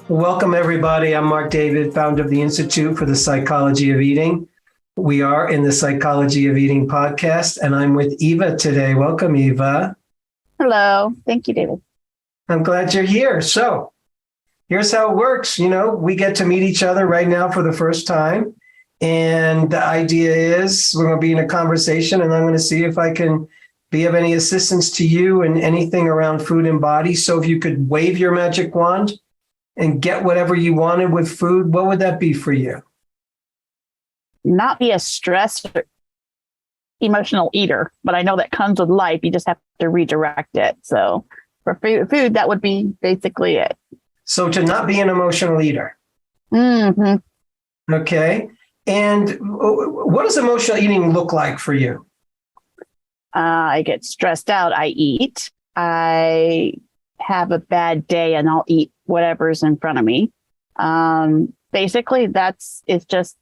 Welcome, everybody. I'm Marc David, founder of the Institute for the Psychology of Eating. We are in the Psychology of Eating podcast, and I'm with Eva today. Welcome, Eva. Hello. Thank you, David. I'm glad you're here. So here's how it works. We get to meet each other right now for the first time. And the idea is we're going to be in a conversation, and I'm going to see if I can be of any assistance to you in anything around food and body. So if you could wave your magic wand and get whatever you wanted with food, what would that be for you? Not be a stressed, emotional eater, but I know that comes with life. You just have to redirect it. So for food, that would be basically it. So to not be an emotional eater. Mm-hmm. Okay. And what does emotional eating look like for you? I get stressed out. I eat. I have a bad day and I'll eat whatever's in front of me. Basically, it's just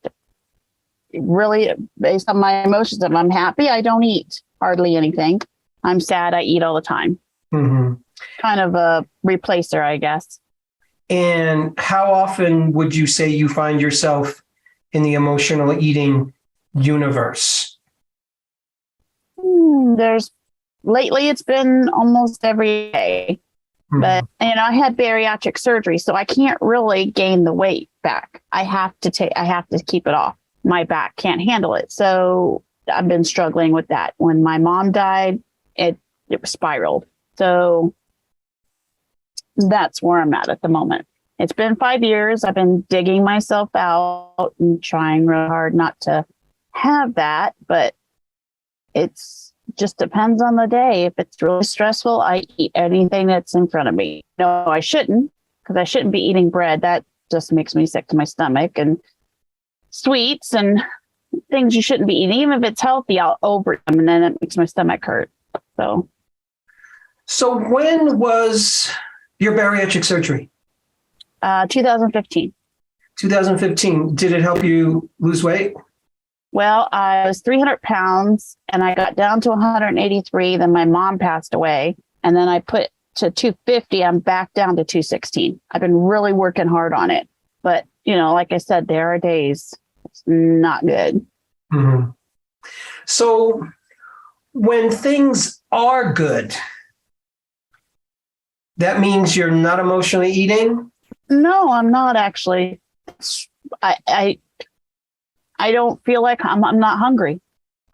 really based on my emotions. If I'm happy, I don't eat hardly anything. I'm sad, I eat all the time. Mm-hmm. Kind of a replacer, I guess. And how often would you say you find yourself in the emotional eating universe? Lately it's been almost every day. But, I had bariatric surgery, so I can't really gain the weight back. I have to keep it off. My back can't handle it. So I've been struggling with that. When my mom died, it spiraled. So that's where I'm at the moment. It's been 5 years. I've been digging myself out and trying real hard not to have that, but it's just depends on the day. If it's really stressful, I eat anything that's in front of me. No, I shouldn't, because I shouldn't be eating bread. That just makes me sick to my stomach. And sweets and things you shouldn't be eating. Even if it's healthy, I'll overeat them, and then it makes my stomach hurt. So when was your bariatric surgery? 2015. 2015. Did it help you lose weight? Well, I was 300 pounds and I got down to 183. Then my mom passed away. And then I put to 250. I'm back down to 216. I've been really working hard on it. But, like I said, there are days it's not good. Mm-hmm. So when things are good, that means you're not emotionally eating? No, I'm not actually. I don't feel like I'm not hungry.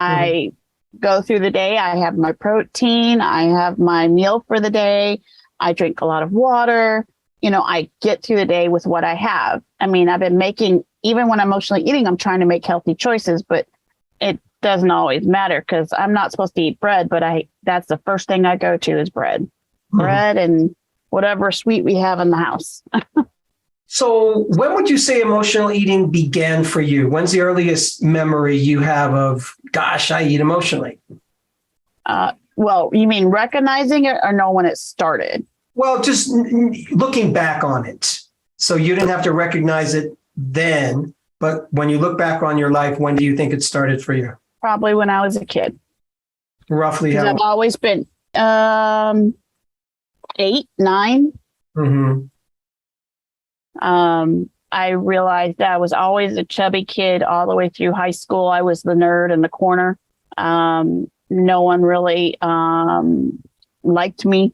Mm-hmm. I go through the day. I have my protein. I have my meal for the day. I drink a lot of water. I get through the day with what I have. I've been making, even when I'm emotionally eating, I'm trying to make healthy choices, but it doesn't always matter because I'm not supposed to eat bread, but that's the first thing I go to is bread. Mm-hmm. Bread and whatever sweet we have in the house. So when would you say emotional eating began for you? When's the earliest memory you have of, gosh, I eat emotionally? Well, you mean recognizing it or know when it started? Well, just looking back on it. So you didn't have to recognize it then, but when you look back on your life, when do you think it started for you? Probably when I was a kid. Roughly how? I've always been 8, 9. Mm-hmm. I realized that I was always a chubby kid all the way through high school. I was the nerd in the corner. No one really liked me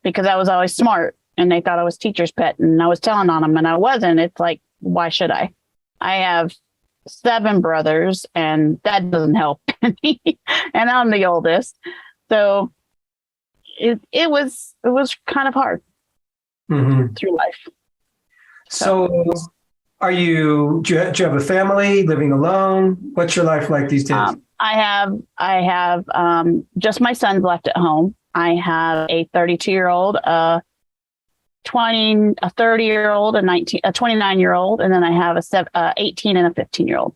because I was always smart and they thought I was teacher's pet and I was telling on them and I wasn't. It's like, why should I? I have 7 brothers and that doesn't help. And I'm the oldest. So it was kind of hard through life. So do you have a family, living alone? What's your life like these days? I have just my sons left at home. I have a 32-year-old, a 30-year-old, a 29-year-old, and then I have a 18 and a 15-year-old.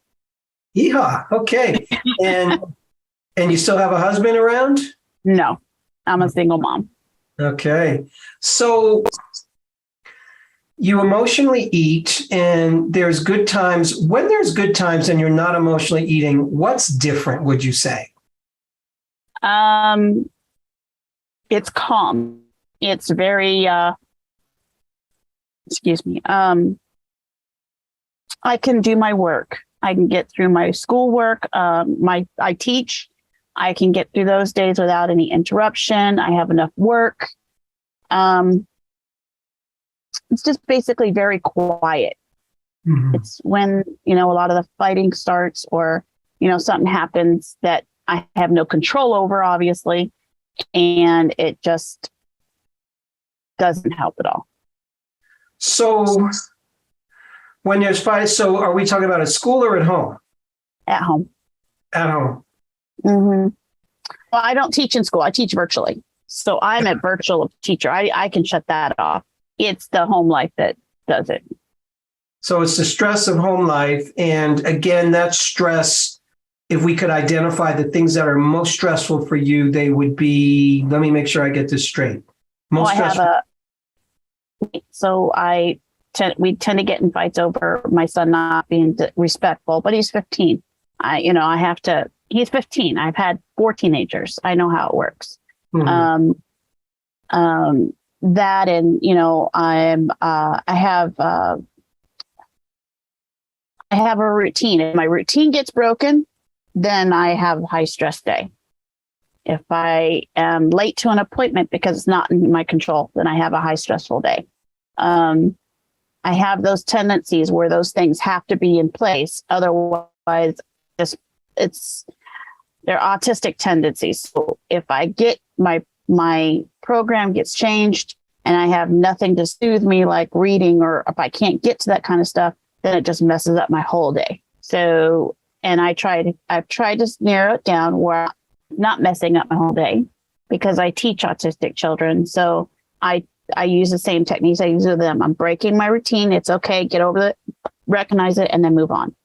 Yeehaw. Okay. And you still have a husband around? No, I'm a single mom. Okay. So you emotionally eat and there's good times. When there's good times and you're not emotionally eating, what's different, would you say? It's calm. It's very excuse me. I can do my work. I can get through my schoolwork. I teach. I can get through those days without any interruption. I have enough work. It's just basically very quiet. Mhm. It's when, a lot of the fighting starts or, something happens that I have no control over, obviously. And it just doesn't help at all. So when there's fight, so are we talking about at school or at home? At home. At home. Mm-hmm. Well, I don't teach in school. I teach virtually. So I'm a virtual teacher. I can shut that off. It's the home life that does it. So it's the stress of home life. And again, that stress, if we could identify the things that are most stressful for you, they would be, let me make sure I get this straight. Most stressful. We tend to get in fights over my son not being respectful, but he's 15. He's 15. I've had 4 teenagers. I know how it works. Mm-hmm. That, and, I have a routine. If my routine gets broken, then I have a high stress day. If I am late to an appointment because it's not in my control, then I have a high stressful day. I have those tendencies where those things have to be in place. Otherwise, they're autistic tendencies. So if I get my program gets changed and I have nothing to soothe me, like reading, or if I can't get to that kind of stuff, then it just messes up my whole day. So, and I've tried to narrow it down where I'm not messing up my whole day because I teach autistic children. So I use the same techniques I use with them. I'm breaking my routine. It's okay. Get over it, recognize it, and then move on.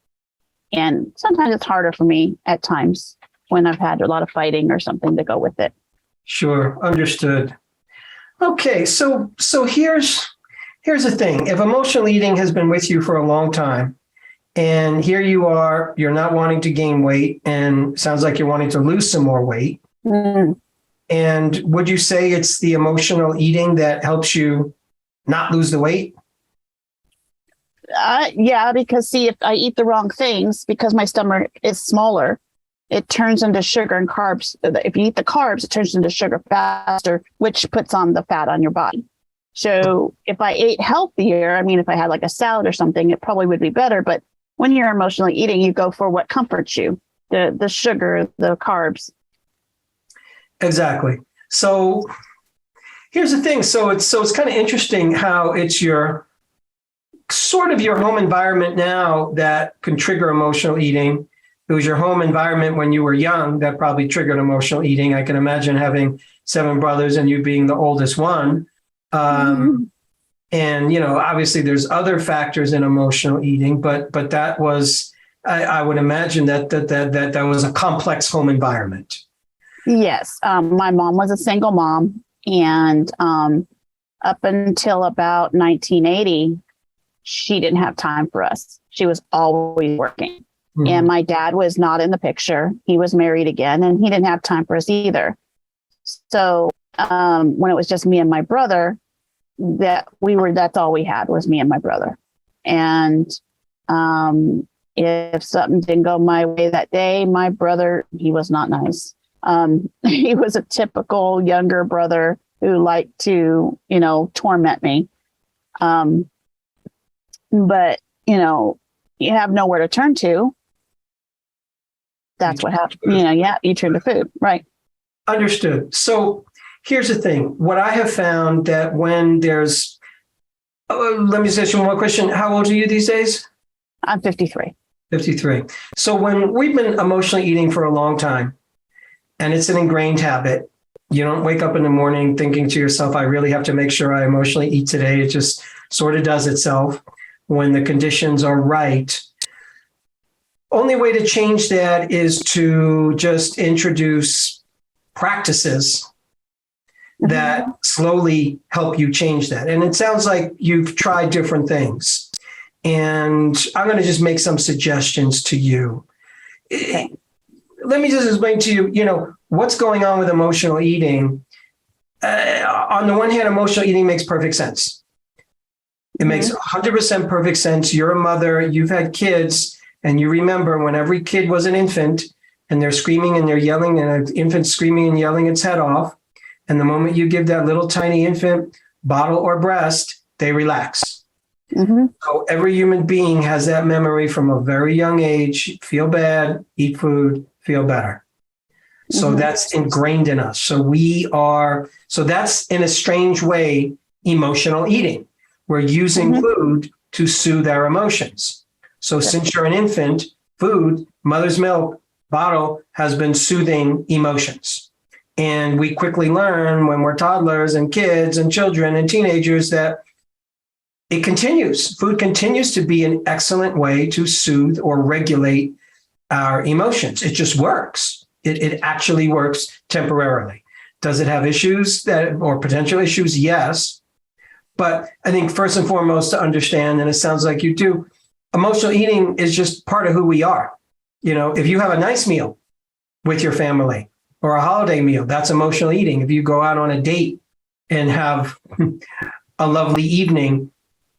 And sometimes it's harder for me at times when I've had a lot of fighting or something to go with it. Sure. Understood. Okay. So here's the thing. If emotional eating has been with you for a long time, and here you are, you're not wanting to gain weight, and sounds like you're wanting to lose some more weight. Mm. And would you say it's the emotional eating that helps you not lose the weight? Yeah, because see, if I eat the wrong things, because my stomach is smaller, it turns into sugar and carbs. If you eat the carbs, it turns into sugar faster, which puts on the fat on your body. So if I ate healthier, if I had like a salad or something, it probably would be better. But when you're emotionally eating, you go for what comforts you, the sugar, the carbs. Exactly. So here's the thing. So it's kind of interesting how it's your sort of your home environment now that can trigger emotional eating. It was your home environment when you were young that probably triggered emotional eating. I can imagine having 7 brothers and you being the oldest one. And, obviously there's other factors in emotional eating, but that was, I would imagine that was a complex home environment. Yes. My mom was a single mom, and up until about 1980, she didn't have time for us. She was always working. Mm-hmm. And my dad was not in the picture. He was married again, and he didn't have time for us either. So when it was just me and my brother, that's all we had was me and my brother. And if something didn't go my way that day, my brother, he was not nice. He was a typical younger brother who liked to, torment me. But, you have nowhere to turn to. That's what happened. You turn to food. Right. Understood. So here's the thing. What I have found that when there's, let me just ask you one more question. How old are you these days? I'm 53. 53. So when we've been emotionally eating for a long time, and it's an ingrained habit, you don't wake up in the morning thinking to yourself, I really have to make sure I emotionally eat today. It just sort of does itself when the conditions are right. Only way to change that is to just introduce practices that slowly help you change that. And it sounds like you've tried different things. And I'm going to just make some suggestions to you. Okay. Let me just explain to you, what's going on with emotional eating. On the one hand, emotional eating makes perfect sense. It makes 100% perfect sense. You're a mother, you've had kids, and you remember when every kid was an infant and they're screaming and they're yelling, and an infant screaming and yelling its head off. And the moment you give that little tiny infant bottle or breast, they relax. So every human being has that memory from a very young age. Feel bad, eat food, feel better. So that's ingrained in us. So that's in a strange way, emotional eating. We're using food to soothe our emotions. So since you're an infant, food, mother's milk, bottle has been soothing emotions. And we quickly learn when we're toddlers and kids and children and teenagers that it continues. Food continues to be an excellent way to soothe or regulate our emotions. It just works. It actually works temporarily. Does it have issues or potential issues? Yes. But I think first and foremost to understand, and it sounds like you do, emotional eating is just part of who we are. You know, if you have a nice meal with your family or a holiday meal, that's emotional eating. If you go out on a date and have a lovely evening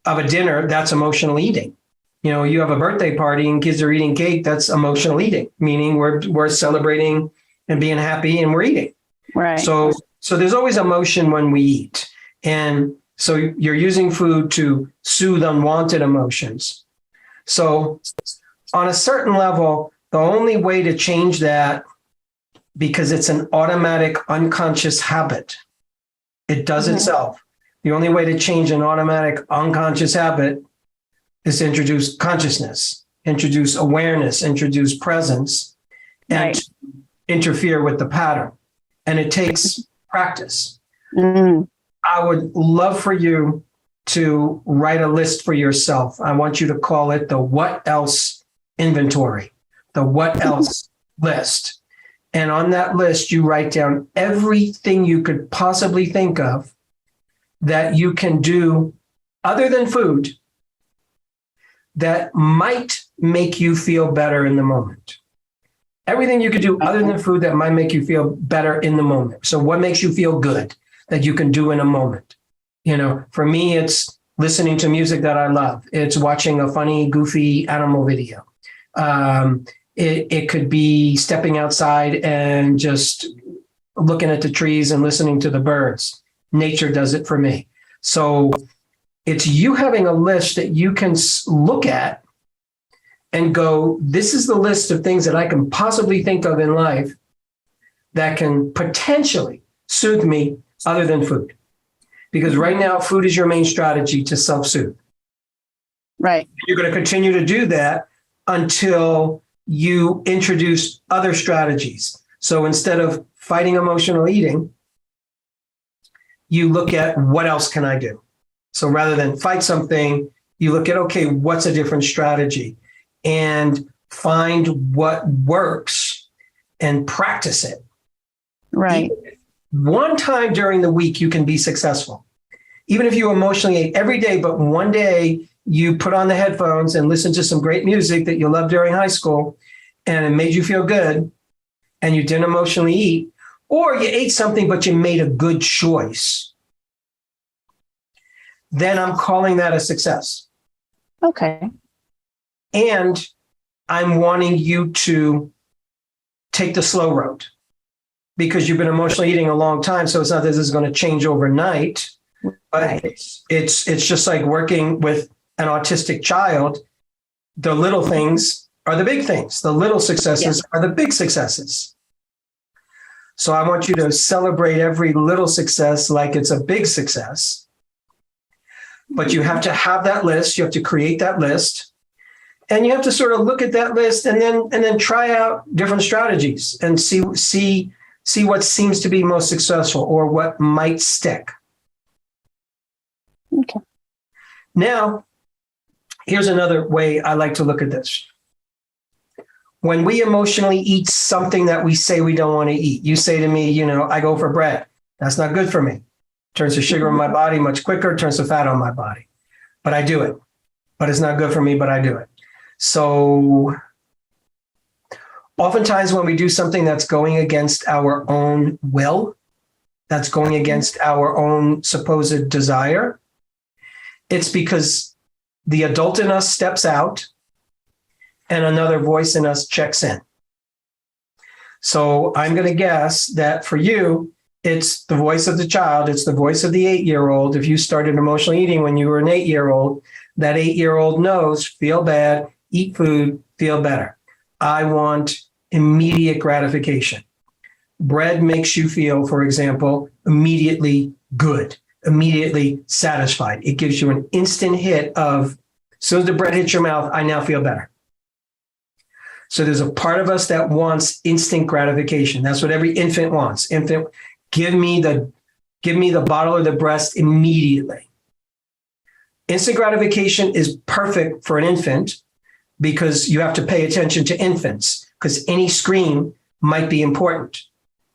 of a dinner, that's emotional eating. You know, you have a birthday party and kids are eating cake, that's emotional eating, meaning we're celebrating and being happy and we're eating. Right. So there's always emotion when we eat. And so you're using food to soothe unwanted emotions. So on a certain level, the only way to change that, because it's an automatic unconscious habit, it does itself. The only way to change an automatic unconscious habit is to introduce consciousness, introduce awareness, introduce presence, and interfere with the pattern. And it takes practice. I would love for you to write a list for yourself. I want you to call it the what else inventory, the what else list. And on that list, you write down everything you could possibly think of that you can do other than food that might make you feel better in the moment. Everything you could do other than food that might make you feel better in the moment. So what makes you feel good that you can do in a moment? You know, for me, it's listening to music that I love. It's watching a funny, goofy animal video. It could be stepping outside and just looking at the trees and listening to the birds. Nature does it for me. So it's you having a list that you can look at and go, this is the list of things that I can possibly think of in life that can potentially soothe me other than food. Because right now, food is your main strategy to self-soothe. Right. You're going to continue to do that until you introduce other strategies. So instead of fighting emotional eating, you look at what else can I do? So rather than fight something, you look at, okay, what's a different strategy? And find what works and practice it. Right. One time during the week, you can be successful. Even if you emotionally ate every day, but one day you put on the headphones and listen to some great music that you loved during high school, and it made you feel good, and you didn't emotionally eat, or you ate something, but you made a good choice, then I'm calling that a success. Okay. And I'm wanting you to take the slow road because you've been emotionally eating a long time. So it's not that this is going to change overnight, but it's just like working with an autistic child. The little things are the big things. The little successes are the big successes. So I want you to celebrate every little success like it's a big success. But you have to have that list. You have to create that list. And you have to sort of look at that list and then try out different strategies and see what seems to be most successful or what might stick. Okay. Now, here's another way I like to look at this. When we emotionally eat something that we say we don't want to eat, you say to me, I go for bread. That's not good for me. Turns the sugar in my body much quicker, turns the fat on my body. But I do it. But it's not good for me, but I do it. So oftentimes when we do something that's going against our own will, that's going against our own supposed desire, It's because the adult in us steps out and another voice in us checks in. So I'm going to guess that for you, it's the voice of the child. It's the voice of the 8-year-old. If you started emotional eating when you were an 8-year-old, that 8-year-old knows, feel bad, eat food, feel better. I want immediate gratification. Bread makes you feel, for example, immediately good, immediately satisfied. It gives you an instant hit of, as soon as the bread hits your mouth, I now feel better. So there's a part of us that wants instant gratification. That's what every infant wants. Infant, give me the bottle or the breast immediately. Instant gratification is perfect for an infant because you have to pay attention to infants because any scream might be important.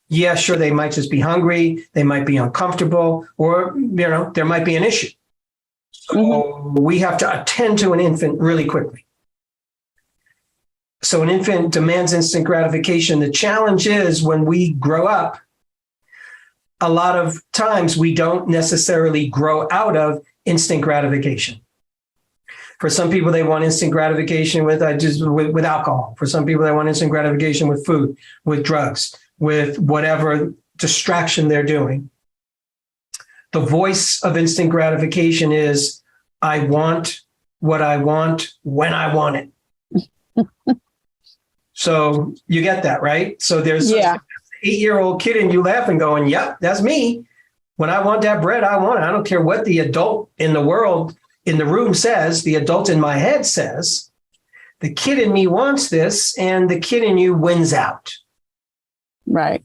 Yeah, sure, they might just be hungry, they might be uncomfortable, or there might be an issue. So we have to attend to an infant really quickly. So an infant demands instant gratification. The challenge is when we grow up, a lot of times we don't necessarily grow out of instant gratification. For some people, they want instant gratification with alcohol. For some people, they want instant gratification with food, with drugs, with whatever distraction they're doing. The voice of instant gratification is, I want what I want when I want it. So you get that, right? So there's an 8-year-old kid in you laughing going, yep, that's me. When I want that bread, I want it. I don't care what the adult in the world, in the room says, the adult in my head says. The kid in me wants this, and the kid in you wins out. Right.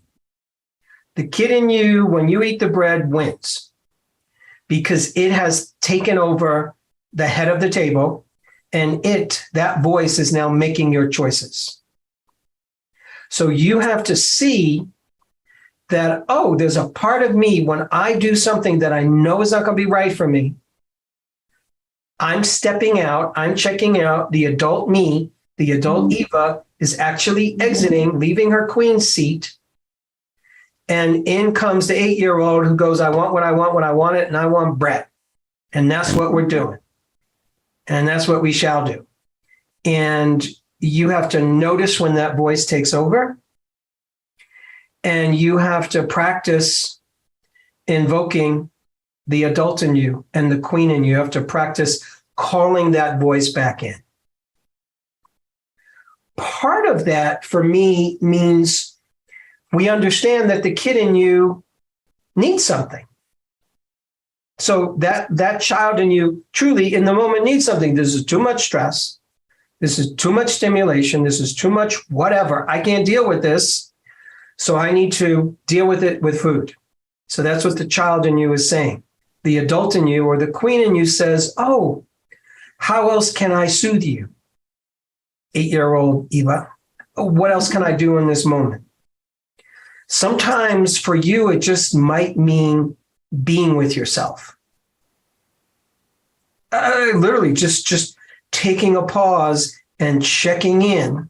The kid in you, when you eat the bread, wins because it has taken over the head of the table, and that voice is now making your choices. So you have to see that, oh, there's a part of me when I do something that I know is not going to be right for me. I'm stepping out, I'm checking out. The adult me, the adult Eva is actually exiting, leaving her queen seat. And in comes the 8-year-old who goes, I want what I want when I want it, and I want bread. And that's what we're doing. And that's what we shall do. And you have to notice when that voice takes over. And you have to practice invoking the adult in you and the queen in you. You have to practice calling that voice back in. Part of that for me means we understand that the kid in you needs something. So that child in you truly in the moment needs something. This is too much stress. This is too much stimulation. This is too much whatever. I can't deal with this. So I need to deal with it with food. So that's what the child in you is saying. The adult in you or the queen in you says, oh, how else can I soothe you? 8-year-old Eva, what else can I do in this moment? Sometimes for you, it just might mean being with yourself. Literally just taking a pause and checking in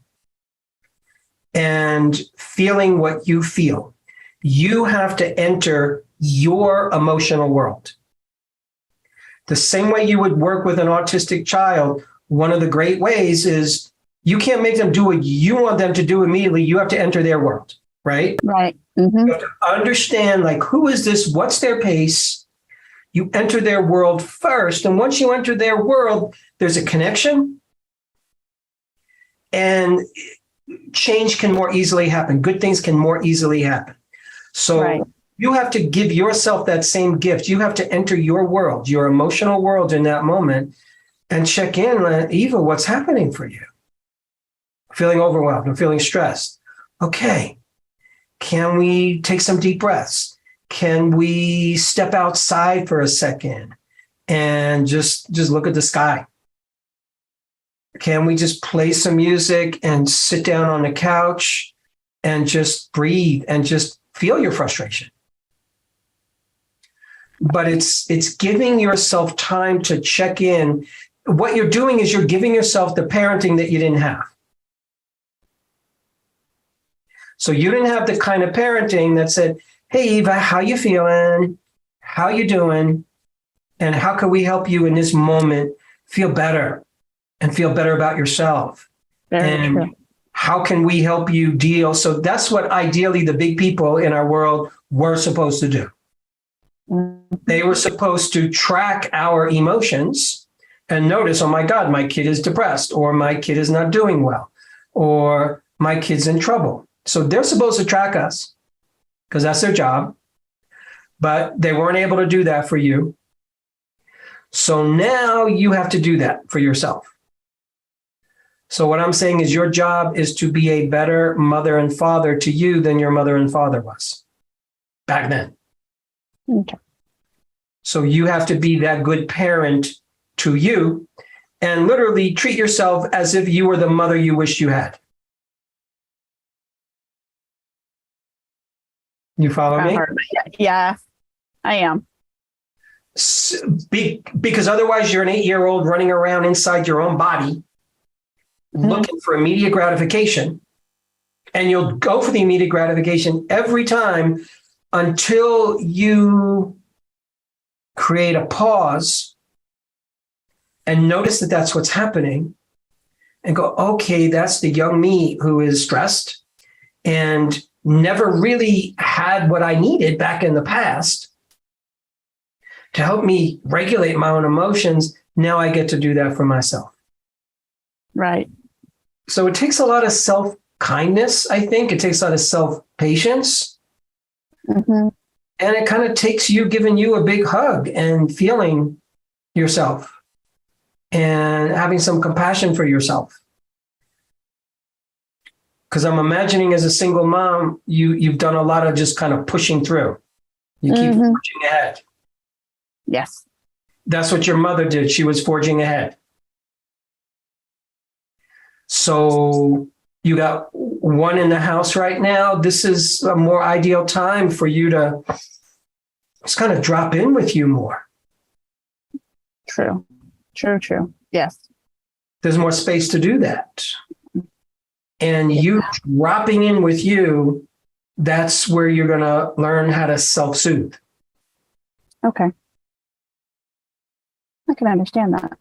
and feeling what you feel. You have to enter your emotional world. The same way you would work with an autistic child, one of the great ways is you can't make them do what you want them to do immediately. You have to enter their world, right? Right. Mm-hmm. You have to understand, like, who is this? What's their pace? You enter their world first. And once you enter their world, there's a connection. And change can more easily happen. Good things can more easily happen. So you have to give yourself that same gift. You have to enter your world, your emotional world in that moment and check in. Eva, what's happening for you? Feeling overwhelmed. I'm feeling stressed. Okay. Can we take some deep breaths? Can we step outside for a second and just look at the sky? Can we just play some music and sit down on the couch and just breathe and just feel your frustration? But it's giving yourself time to check in. What you're doing is you're giving yourself the parenting that you didn't have. So you didn't have the kind of parenting that said, hey, Eva, how you feeling? How you doing? And how can we help you in this moment feel better and feel better about yourself? Very true. How can we help you deal? So that's what ideally the big people in our world were supposed to do. They were supposed to track our emotions and notice, oh my God, my kid is depressed, or my kid is not doing well, or my kid's in trouble. So they're supposed to track us because that's their job, but they weren't able to do that for you. So now you have to do that for yourself. So what I'm saying is your job is to be a better mother and father to you than your mother and father was back then. Okay. So you have to be that good parent to you and literally treat yourself as if you were the mother you wish you had. You follow me? Yeah, I am. Because otherwise you're an 8-year-old running around inside your own body looking for immediate gratification. And you'll go for the immediate gratification every time until you create a pause and notice that that's what's happening and go, okay, that's the young me who is stressed and never really had what I needed back in the past to help me regulate my own emotions. Now I get to do that for myself. Right. So it takes a lot of self-kindness, I think. It takes a lot of self-patience. Mm-hmm. And it kind of takes you giving you a big hug and feeling yourself and having some compassion for yourself. Because I'm imagining as a single mom, you've done a lot of just kind of pushing through. You keep forging ahead. Yes. That's what your mother did. She was forging ahead. So you got one in the house right now. This is a more ideal time for you to just kind of drop in with you more. True. Yes. There's more space to do that. And you dropping in with you, that's where you're going to learn how to self-soothe. Okay. I can understand that.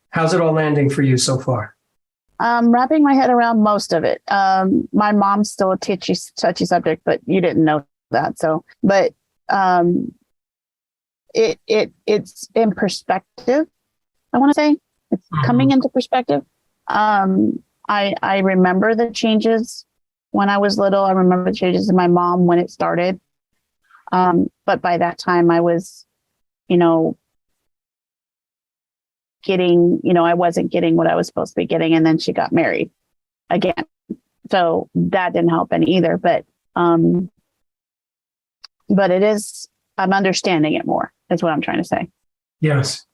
How's it all landing for you so far? Wrapping my head around most of it. My mom's still a touchy subject, but you didn't know that. So, but it's in perspective. I want to say it's coming into perspective. I remember the changes when I was little. I remember the changes in my mom when it started. But by that time I was, I wasn't getting what I was supposed to be getting. And then she got married again. So that didn't help any either. But it is, I'm understanding it more is what I'm trying to say. Yes.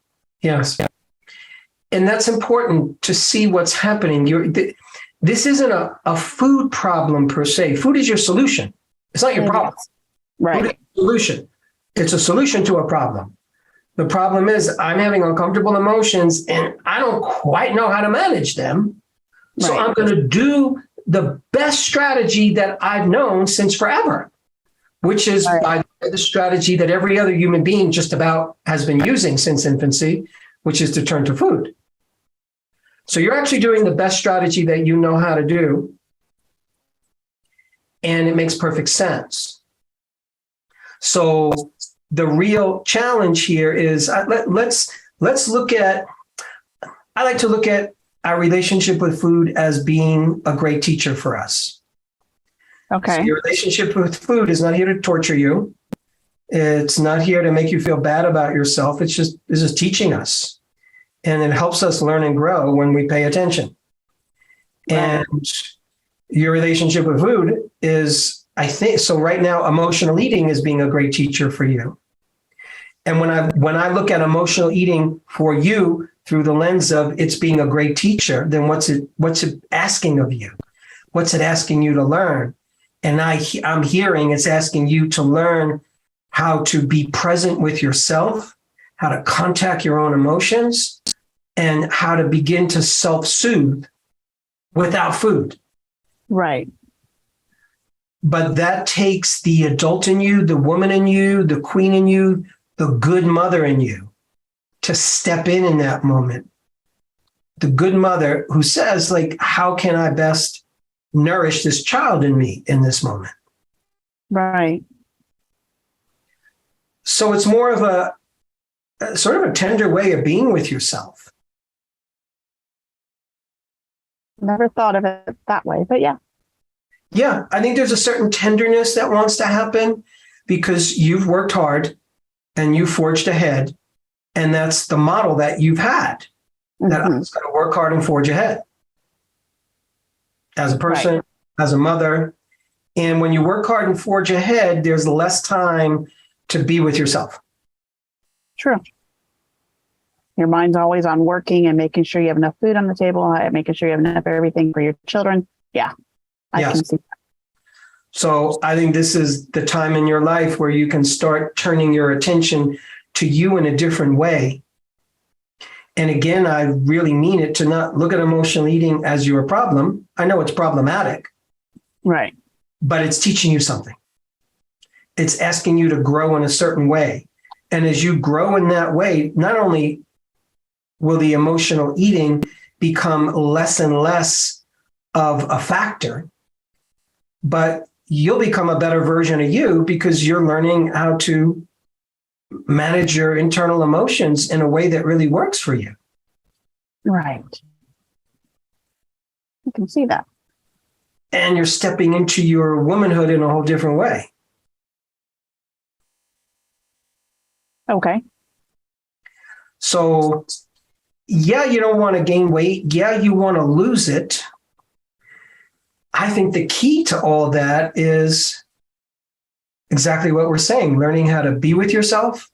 And that's important to see what's happening. This isn't a food problem per se. Food is your solution. It's not your problem. Right. Food is a solution. It's a solution to a problem. The problem is I'm having uncomfortable emotions and I don't quite know how to manage them. So I'm going to do the best strategy that I've known since forever, which is by the strategy that every other human being just about has been using since infancy, which is to turn to food. So you're actually doing the best strategy that you know how to do. And it makes perfect sense. So the real challenge here is let's look at, I like to look at our relationship with food as being a great teacher for us. Okay. So your relationship with food is not here to torture you. It's not here to make you feel bad about yourself. It's just teaching us. And it helps us learn and grow when we pay attention. Right. And your relationship with food is, I think, so right now, emotional eating is being a great teacher for you. And when I look at emotional eating for you through the lens of it's being a great teacher, then what's it asking of you? What's it asking you to learn? And I'm hearing it's asking you to learn how to be present with yourself, how to contact your own emotions, and how to begin to self-soothe without food. Right. But that takes the adult in you, the woman in you, the queen in you, the good mother in you to step in that moment. The good mother who says, like, how can I best nourish this child in me in this moment? Right. So it's more of a sort of a tender way of being with yourself. Never thought of it that way, but yeah. Yeah, I think there's a certain tenderness that wants to happen because you've worked hard and you forged ahead. And that's the model that you've had, that I was going to work hard and forge ahead as a person, Right. as a mother. And when you work hard and forge ahead, there's less time to be with yourself. True. Your mind's always on working and making sure you have enough food on the table, making sure you have enough everything for your children. Yeah, I Yes. can see that. So I think this is the time in your life where you can start turning your attention to you in a different way. And again, I really mean it, to not look at emotional eating as your problem. I know it's problematic, Right. but it's teaching you something. It's asking you to grow in a certain way. And as you grow in that way, not only will the emotional eating become less and less of a factor, but you'll become a better version of you because you're learning how to manage your internal emotions in a way that really works for you. Right. I can see that. And you're stepping into your womanhood in a whole different way. Okay. So, yeah, you don't want to gain weight. Yeah, you want to lose it. I think the key to all that is exactly what we're saying: learning how to be with yourself,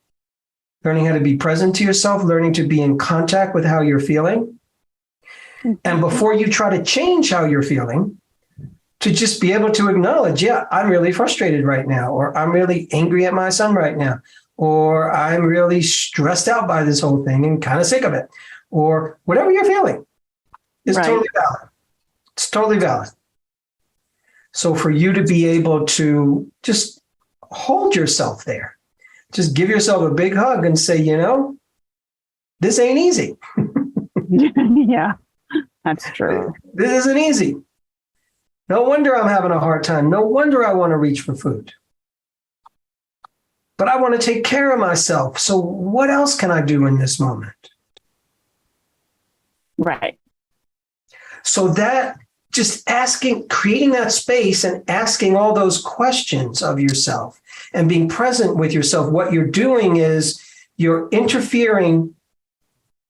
learning how to be present to yourself, learning to be in contact with how you're feeling. And before you try to change how you're feeling, to just be able to acknowledge, yeah, I'm really frustrated right now, or I'm really angry at my son right now, or I'm really stressed out by this whole thing and kind of sick of it, or whatever you're feeling is Right. totally valid. It's totally valid. So for you to be able to just hold yourself there, just give yourself a big hug and say, you know, this ain't easy. Yeah, that's true. This isn't easy. No wonder I'm having a hard time. No wonder I want to reach for food. But I want to take care of myself. So what else can I do in this moment? Right. So that just asking, creating that space and asking all those questions of yourself and being present with yourself, what you're doing is you're interfering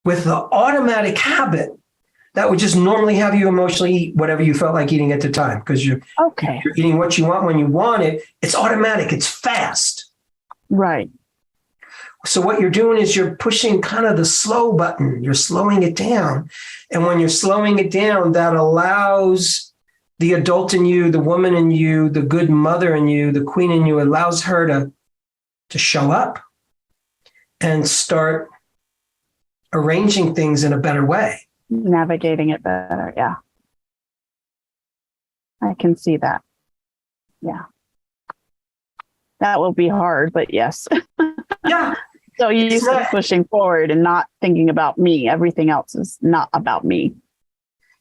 with the automatic habit that would just normally have you emotionally eat whatever you felt like eating at the time, because you're eating what you want when you want it. It's automatic. It's fast. Right. So what you're doing is you're pushing kind of the slow button. You're slowing it down. And when you're slowing it down, that allows the adult in you, the woman in you, the good mother in you, the queen in you, allows her to show up and start arranging things in a better way. Navigating it better. Yeah. I can see that. Yeah. That will be hard, but yes. Yeah. So you used to pushing forward and not thinking about me. Everything else is not about me.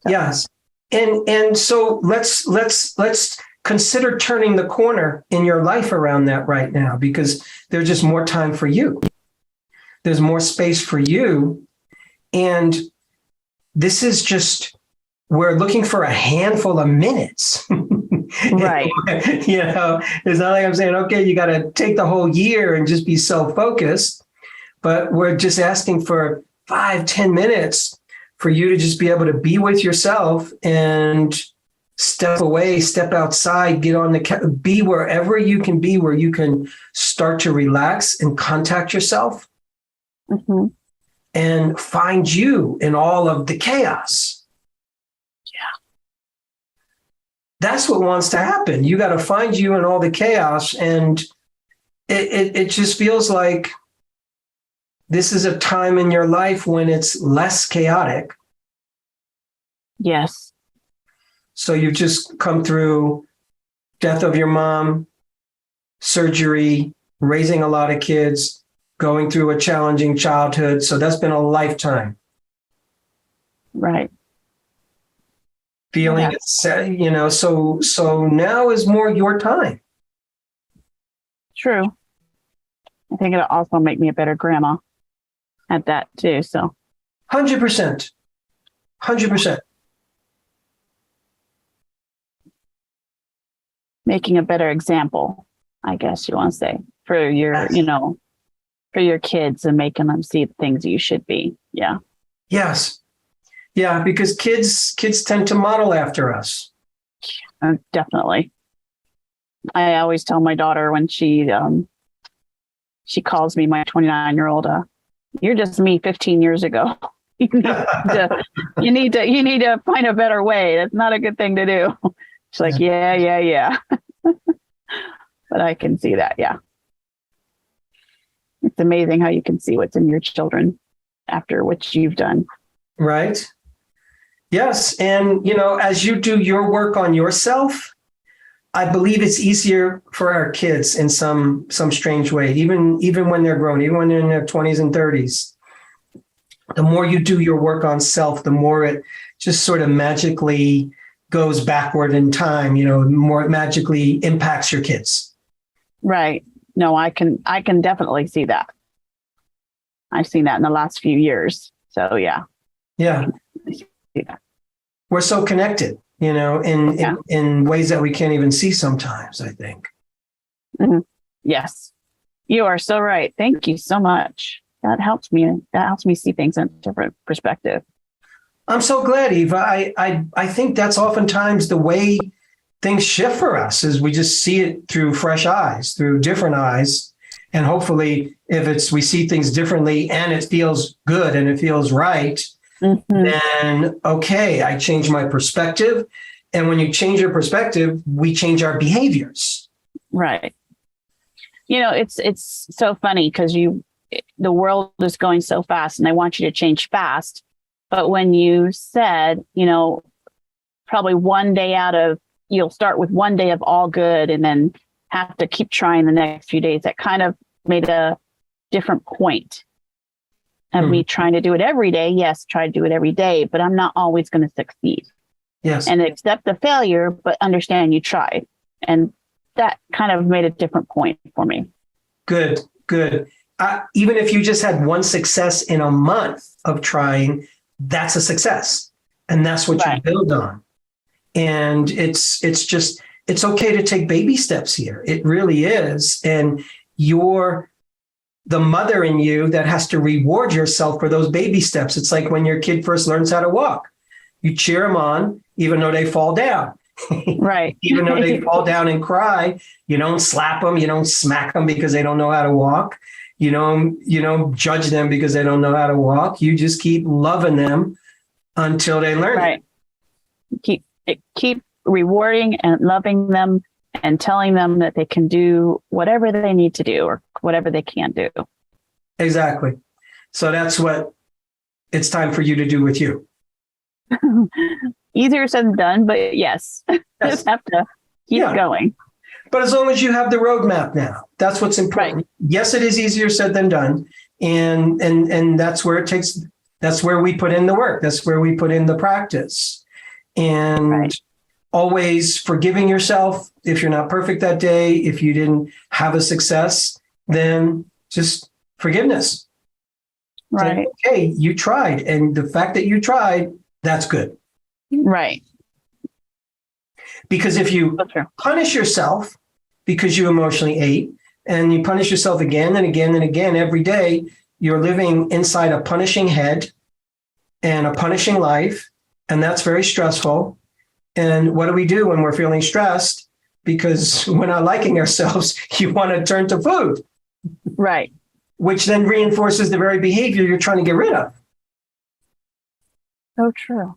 So. Yes. And so let's consider turning the corner in your life around that right now, because there's just more time for you. There's more space for you. And this is just, we're looking for a handful of minutes. Right. You know, it's not like I'm saying, okay, you got to take the whole year and just be self-focused, but we're just asking for 5-10 minutes for you to just be able to be with yourself and step away, step outside, get on be wherever you can be, where you can start to relax and contact yourself and find you in all of the chaos. That's what wants to happen. You got to find you in all the chaos. And it just feels like this is a time in your life when it's less chaotic. Yes. So you've just come through death of your mom, surgery, raising a lot of kids, going through a challenging childhood. So that's been a lifetime. Right. Feeling Yeah. it's, so now is more your time. True. I think it'll also make me a better grandma at that too. So 100%. 100%. making a better example, I guess you want to say, for your, Yes. for your kids and making them see the things you should be. Yeah. Yes. Yeah, because kids tend to model after us. Definitely. I always tell my daughter when she calls me, my 29-year-old, you're just me 15 years ago. you need to find a better way. That's not a good thing to do. She's like, yeah. But I can see that. Yeah. It's amazing how you can see what's in your children after what you've done. Right. Yes. And, as you do your work on yourself, I believe it's easier for our kids in some strange way, even when they're grown, even when they're in their 20s and 30s. The more you do your work on self, the more it just sort of magically goes backward in time, more it magically impacts your kids. Right. No, I can definitely see that. I've seen that in the last few years. So yeah. Yeah. Yeah. We're so connected, in ways that we can't even see sometimes, I think. Mm-hmm. Yes. You are so right. Thank you so much. That helps me. That helps me see things in a different perspective. I'm so glad, Eva. I think that's oftentimes the way things shift for us, is we just see it through fresh eyes, through different eyes. And hopefully if we see things differently and it feels good and it feels right, then okay, I change my perspective. And when you change your perspective, we change our behaviors. Right. It's so funny because the world is going so fast and they want you to change fast. But when you said, probably you'll start with one day of all good and then have to keep trying the next few days, that kind of made a different point of me trying to do it every day. Yes, try to do it every day, but I'm not always going to succeed. Yes. And accept the failure, but understand you tried. And that kind of made a different point for me. Good. Even if you just had one success in a month of trying, that's a success. And that's what you build on. And it's okay to take baby steps here. It really is. And you're the mother in you that has to reward yourself for those baby steps. It's like when your kid first learns how to walk. You cheer them on, even though they fall down. Right. Even though they fall down and cry, you don't slap them, you don't smack them because they don't know how to walk. You don't judge them because they don't know how to walk. You just keep loving them until they learn it. Keep rewarding and loving them and telling them that they can do whatever they need to do or whatever they can do. Exactly. So that's what it's time for you to do with you. Easier said than done, but yes. Just have to keep going. But as long as you have the roadmap now, that's what's important. Right. Yes, it is easier said than done. And that's where that's where we put in the work. That's where we put in the practice. And always forgiving yourself if you're not perfect that day, if you didn't have a success, then just forgiveness. Right. Say, okay, you tried. And the fact that you tried, that's good. Right. Because if you punish yourself because you emotionally ate, and you punish yourself again and again and again every day, you're living inside a punishing head and a punishing life. And that's very stressful. And what do we do when we're feeling stressed? Because we're not liking ourselves, you want to turn to food. Right. Which then reinforces the very behavior you're trying to get rid of. So true.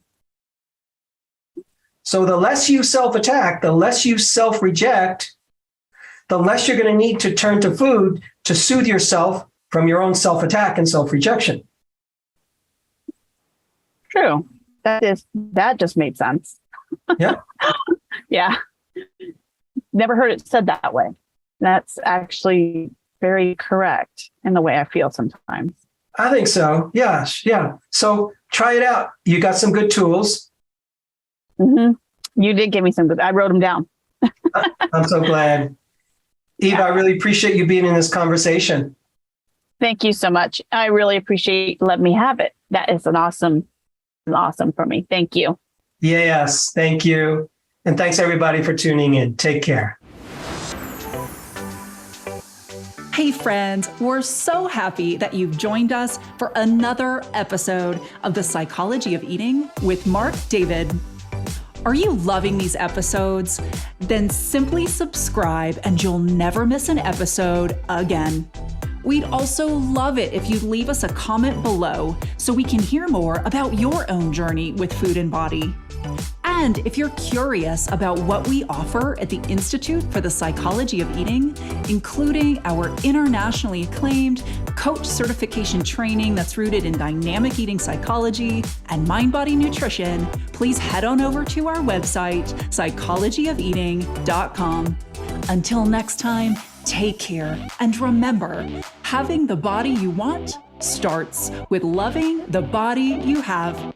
So the less you self-attack, the less you self-reject, the less you're going to need to turn to food to soothe yourself from your own self-attack and self-rejection. True. That just made sense. Yeah. Yeah. Never heard it said that way. That's actually very correct in the way I feel sometimes. I think so. Yes. Yeah. So try it out. You got some good tools. Mm-hmm. You did give me some good, I wrote them down. I'm so glad. Eve, I really appreciate you being in this conversation. Thank you so much. I really appreciate you letting me have it. That is awesome for me. Thank you. Yes. Thank you. And thanks everybody for tuning in. Take care. Hey friends, we're so happy that you've joined us for another episode of The Psychology of Eating with Marc David. Are you loving these episodes? Then simply subscribe and you'll never miss an episode again. We'd also love it if you'd leave us a comment below so we can hear more about your own journey with food and body. And if you're curious about what we offer at the Institute for the Psychology of Eating, including our internationally acclaimed coach certification training that's rooted in dynamic eating psychology and mind-body nutrition, please head on over to our website, psychologyofeating.com. Until next time, take care. And remember, having the body you want starts with loving the body you have.